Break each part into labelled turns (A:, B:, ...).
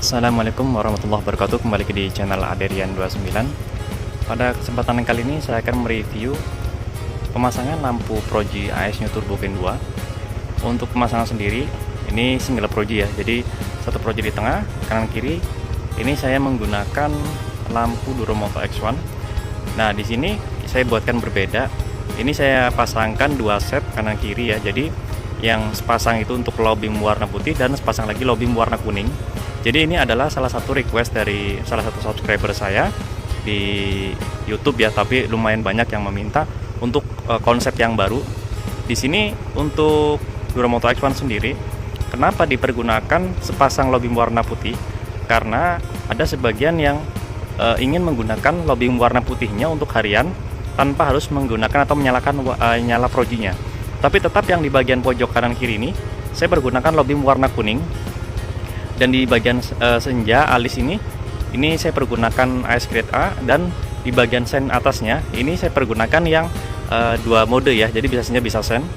A: Assalamualaikum warahmatullahi wabarakatuh. Kembali ke di channel Aderian29. Pada kesempatan kali ini saya akan mereview pemasangan lampu Proji AS New Turbo Gen 2. Untuk pemasangan sendiri ini single Proji ya. Jadi satu Proji di tengah, kanan kiri. Ini saya menggunakan lampu Duromoto X1. Nah, di sini saya buatkan berbeda. Ini saya pasangkan dua set kanan kiri ya. Jadi yang sepasang itu untuk lobby warna putih dan sepasang lagi lobby warna kuning. Jadi ini adalah salah satu request dari salah satu subscriber saya di YouTube ya, tapi lumayan banyak yang meminta untuk konsep yang baru. Di sini untuk Duromoto X1 sendiri, kenapa dipergunakan sepasang lobby warna putih? Karena ada sebagian yang ingin menggunakan lobby warna putihnya untuk harian tanpa harus menggunakan atau menyalakan nyala projinya. Tapi tetap yang di bagian pojok kanan kiri ini saya pergunakan lobby warna kuning. Dan di bagian senja alis ini saya pergunakan AS Grade A, dan di bagian sen atasnya ini saya pergunakan yang dua mode ya, jadi bisa senja bisa sen.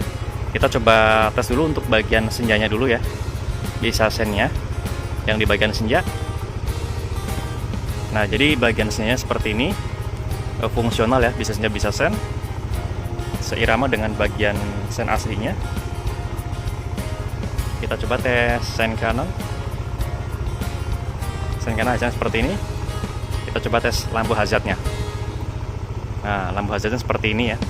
A: Kita coba tes dulu untuk bagian senjanya dulu ya, bisa sennya yang di bagian senja. Nah, jadi bagian senjanya seperti ini, fungsional ya, bisa senja bisa sen, seirama dengan bagian sen aslinya. Kita coba tes sen kanan. Karena hasilnya seperti ini. Kita coba tes lampu hazardnya. Nah, lampu hazardnya seperti ini ya.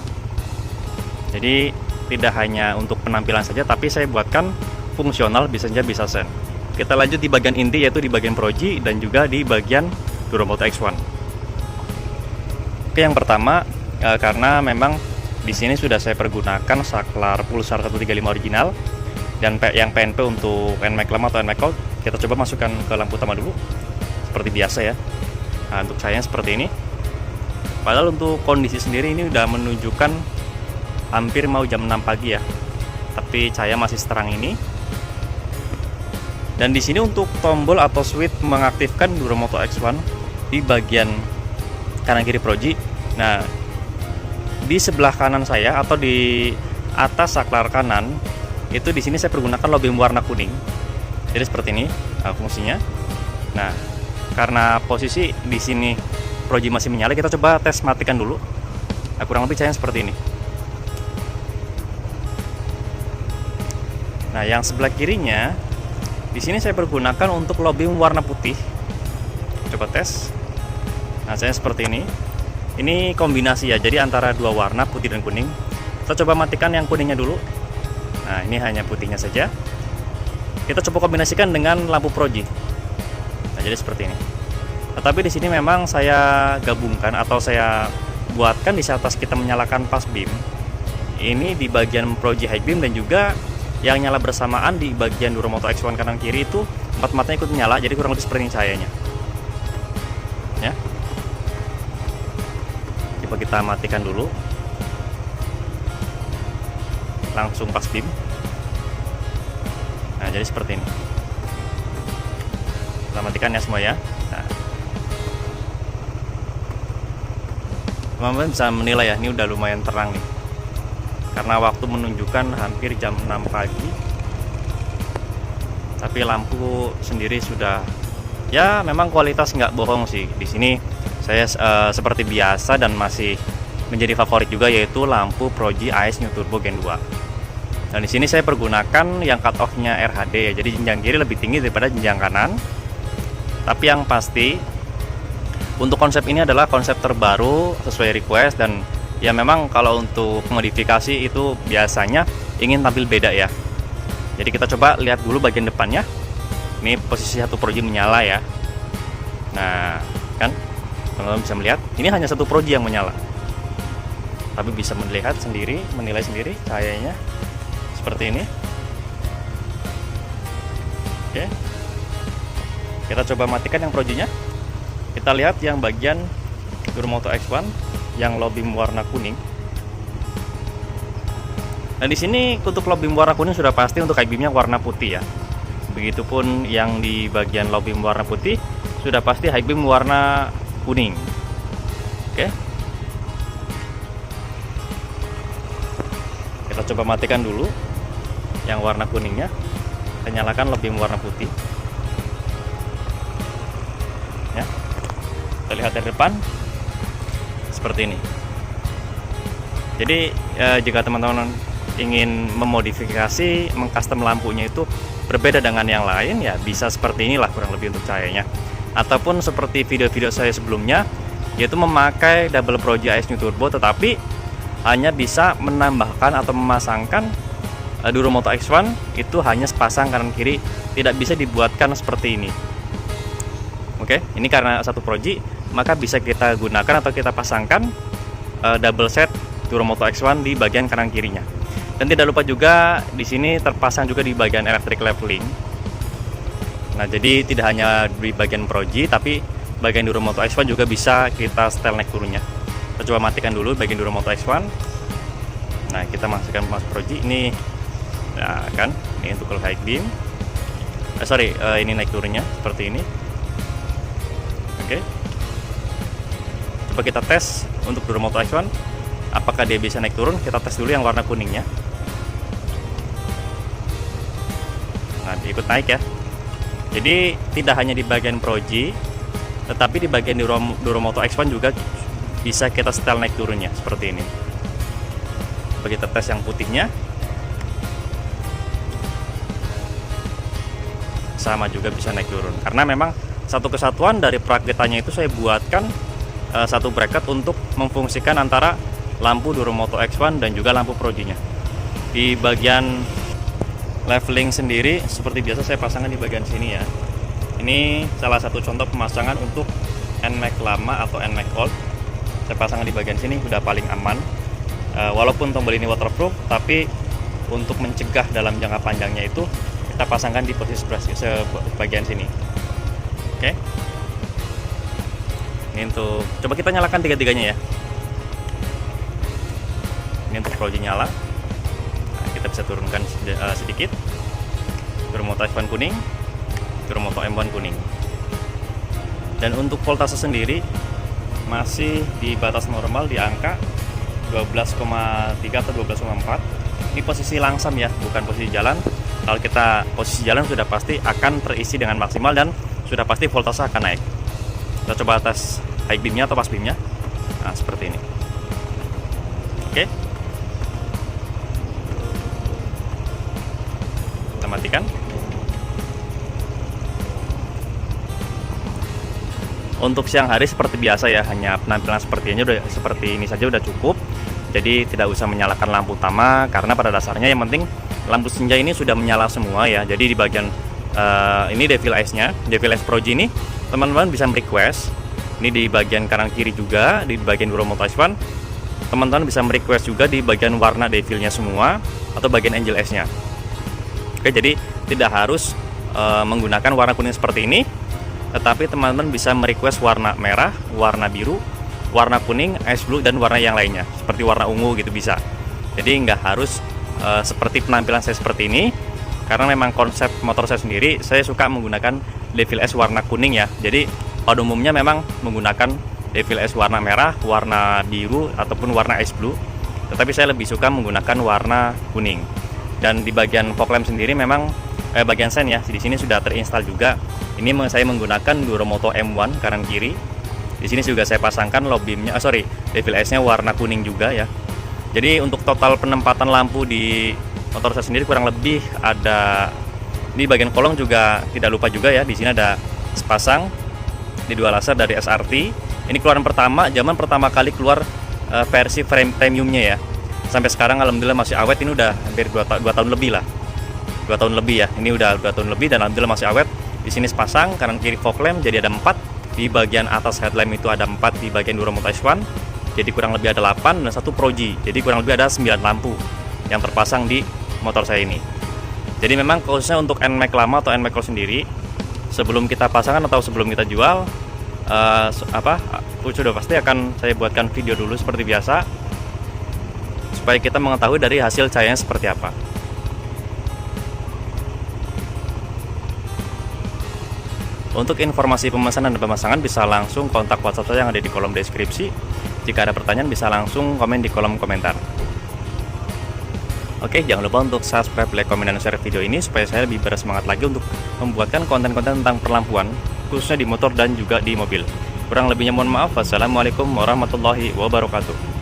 A: Jadi tidak hanya untuk penampilan saja, tapi saya buatkan fungsional, bisa saja bisa sen. Kita lanjut di bagian inti, yaitu di bagian Proji dan juga di bagian Duromoto X1. Oke, yang pertama karena memang di sini sudah saya pergunakan saklar pulsar 135 original dan yang PNP untuk NMAX lama atau NMAX Gold. Kita coba masukkan ke lampu utama dulu seperti biasa ya. Nah, untuk saya seperti ini. Padahal untuk kondisi sendiri ini udah menunjukkan hampir mau jam 6 pagi ya. Tapi cahaya masih seterang ini. Dan di sini untuk tombol atau switch mengaktifkan Duromoto X1 di bagian kanan kiri Proji. Nah, di sebelah kanan saya atau di atas saklar kanan itu di sini saya pergunakan lobby warna kuning. Jadi seperti ini fungsinya. Nah, karena posisi di sini Proji masih menyala, kita coba tes matikan dulu. Nah, kurang lebih cahaya seperti ini. Nah, yang sebelah kirinya di sini saya pergunakan untuk lobby warna putih. Coba tes. Nah, saya seperti ini. Ini kombinasi ya, jadi antara dua warna putih dan kuning. Kita coba matikan yang kuningnya dulu. Nah, ini hanya putihnya saja. Kita coba kombinasikan dengan lampu Proji. Nah, jadi seperti ini. Tetapi di sini memang saya gabungkan atau saya buatkan di atas kita menyalakan pas beam. Ini di bagian Proji high beam dan juga yang nyala bersamaan di bagian Duromoto X1 kanan kiri itu empat matanya ikut menyala, jadi kurang lebih seperti ini cahayanya. Ya. Coba kita matikan dulu. Langsung pas beam. Nah, jadi seperti ini. Kita matikan ya semua ya. Nah, teman-teman bisa menilai ya, ini udah lumayan terang nih. Karena waktu menunjukkan hampir jam 6 pagi. Tapi lampu sendiri sudah, ya memang kualitas nggak bohong sih. Di sini saya seperti biasa dan masih menjadi favorit juga, yaitu lampu Proji AS New Turbo Gen 2. Dan di sini saya pergunakan yang cut off-nya RHD ya, jadi jenjang kiri lebih tinggi daripada jenjang kanan. Tapi yang pasti untuk konsep ini adalah konsep terbaru sesuai request, dan ya memang kalau untuk modifikasi itu biasanya ingin tampil beda ya. Jadi kita coba lihat dulu bagian depannya. Ini posisi satu Proji menyala ya. Nah, kan teman-teman bisa melihat ini hanya satu Proji yang menyala. Tapi bisa melihat sendiri, menilai sendiri cahayanya seperti ini. Oke. Kita coba matikan yang Projinya. Kita lihat yang bagian Duromoto X1 yang lobby warna kuning. Dan di sini untuk lobby warna kuning sudah pasti untuk high beamnya warna putih ya. Begitupun yang di bagian lobby warna putih sudah pasti high beam warna kuning. Oke. Kita coba matikan dulu yang warna kuningnya, kita nyalakan lebih warna putih. Kita lihat dari depan seperti ini. Jadi jika teman-teman ingin memodifikasi, mengcustom lampunya itu berbeda dengan yang lain, ya bisa seperti inilah kurang lebih untuk cahayanya. Ataupun seperti video-video saya sebelumnya, yaitu memakai double Pro G AES New Turbo, tetapi hanya bisa menambahkan atau memasangkan Duromoto X1 itu hanya sepasang kanan kiri, tidak bisa dibuatkan seperti ini. Oke, ini karena satu Pro G, maka bisa kita gunakan atau kita pasangkan double set Duromoto X1 di bagian kanan kirinya. Dan tidak lupa juga di sini terpasang juga di bagian electric leveling. Nah, jadi tidak hanya di bagian Pro G, tapi bagian Duromoto X1 juga bisa kita setel naik turunnya. Kita coba matikan dulu bagian Duromoto X1. Nah, kita masukkan masuk Pro G ini. Nah, kan ini untuk high beam. Ini naik turunnya seperti ini. Oke. Coba kita tes untuk Duromoto X1, apakah dia bisa naik turun. Kita tes dulu yang warna kuningnya. Nah, ikut naik ya. Jadi tidak hanya di bagian Pro G, tetapi di bagian Duromoto X1 juga bisa kita setel naik turunnya seperti ini. Coba kita tes yang putihnya. Sama juga bisa naik turun, karena memang satu kesatuan dari perakitannya itu saya buatkan satu bracket untuk memfungsikan antara lampu Duromoto X1 dan juga lampu Pro G-nya. Di bagian leveling sendiri seperti biasa saya pasangkan di bagian sini ya. Ini salah satu contoh pemasangan untuk NMAX lama atau NMAX old. Saya pasangkan di bagian sini udah paling aman. Walaupun tombol ini waterproof, tapi untuk mencegah dalam jangka panjangnya itu kita pasangkan di posisi bagian sini. Oke. Ini untuk, coba kita nyalakan tiga-tiganya ya. Ini untuk Pro G nyala. Nah, kita bisa turunkan sedikit. Duromoto X1 kuning, Duromoto M1 kuning. Dan untuk voltase sendiri masih di batas normal di angka 12,3 atau 12,4. Ini posisi langsam ya, bukan posisi jalan. Kalau kita posisi jalan sudah pasti akan terisi dengan maksimal dan sudah pasti voltase akan naik. Kita coba tes high beamnya atau pas beamnya. Nah, seperti ini. Oke. Kita matikan. Untuk siang hari seperti biasa ya, hanya penampilan seperti ini saja udah cukup. Jadi tidak usah menyalakan lampu utama, karena pada dasarnya yang penting lampu senja ini sudah menyala semua ya. Jadi di bagian ini Devil Eyes-nya, Devil Eyes Pro G ini teman-teman bisa merequest. Ini di bagian kanan kiri juga, di bagian Duromoto X1 teman-teman bisa merequest juga di bagian warna Devil-nya semua atau bagian Angel Eyes-nya. Oke, jadi tidak harus menggunakan warna kuning seperti ini, tetapi teman-teman bisa merequest warna merah, warna biru, warna kuning, ice blue, dan warna yang lainnya seperti warna ungu gitu bisa. Jadi nggak harus seperti penampilan saya seperti ini, karena memang konsep motor saya sendiri, saya suka menggunakan Devil Eyes warna kuning ya. Jadi pada umumnya memang menggunakan Devil Eyes warna merah, warna biru, ataupun warna ice blue, tetapi saya lebih suka menggunakan warna kuning. Dan di bagian fog lamp sendiri memang bagian sen ya, di sini sudah terinstall juga. Ini saya menggunakan Duromoto M1 kanan kiri. Di sini juga saya pasangkan low beamnya, Devil Eyes-nya warna kuning juga ya. Jadi untuk total penempatan lampu di motor saya sendiri kurang lebih ada di bagian kolong juga tidak lupa juga ya. Di sini ada sepasang di dua laser dari SRT. Ini keluaran pertama, zaman pertama kali keluar versi frame premiumnya ya. Sampai sekarang alhamdulillah masih awet. Ini udah hampir 2 tahun lebih lah. 2 tahun lebih ya. Ini udah 2 tahun lebih dan alhamdulillah masih awet. Di sini sepasang kanan kiri fog lamp, jadi ada 4. Di bagian atas headlamp itu ada 4 di bagian Duromoto X1. Jadi kurang lebih ada 8 dan 1 Pro G. Jadi kurang lebih ada 9 lampu yang terpasang di motor saya ini. Jadi memang khususnya untuk NMAX lama atau NMAX Old sendiri, sebelum kita pasangkan atau sebelum kita jual, sudah pasti akan saya buatkan video dulu seperti biasa, supaya kita mengetahui dari hasil cahayanya seperti apa. Untuk informasi pemesanan dan pemasangan bisa langsung kontak WhatsApp saya yang ada di kolom deskripsi. Jika ada pertanyaan bisa langsung komen di kolom komentar. Oke, jangan lupa untuk subscribe, like, komen, dan share video ini supaya saya lebih bersemangat lagi untuk membuatkan konten-konten tentang perlampuan, khususnya di motor dan juga di mobil. Kurang lebihnya mohon maaf. Wassalamualaikum warahmatullahi wabarakatuh.